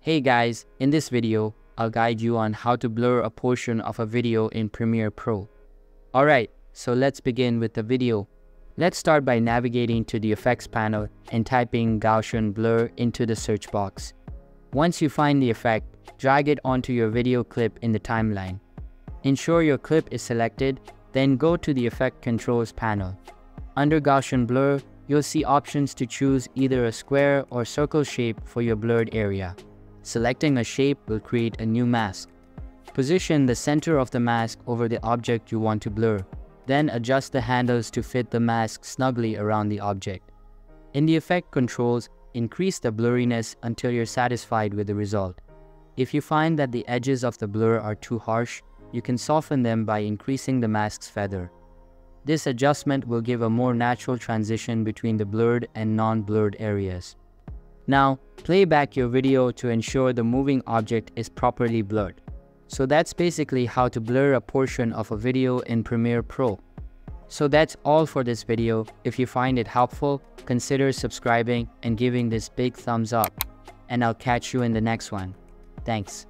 Hey guys, in this video, I'll guide you on how to blur a portion of a video in Premiere Pro. Alright, so let's begin with the video. Let's start by navigating to the Effects panel and typing Gaussian Blur into the search box. Once you find the effect, drag it onto your video clip in the timeline. Ensure your clip is selected, then go to the Effect Controls panel. Under Gaussian Blur, you'll see options to choose either a square or circle shape for your blurred area. Selecting a shape will create a new mask. Position the center of the mask over the object you want to blur. Then adjust the handles to fit the mask snugly around the object. In the Effect Controls, increase the blurriness until you're satisfied with the result. If you find that the edges of the blur are too harsh, you can soften them by increasing the mask's feather. This adjustment will give a more natural transition between the blurred and non-blurred areas. Now, play back your video to ensure the moving object is properly blurred. So that's basically how to blur a portion of a video in Premiere Pro. So that's all for this video. If you find it helpful, consider subscribing and giving this big thumbs up. And I'll catch you in the next one. Thanks.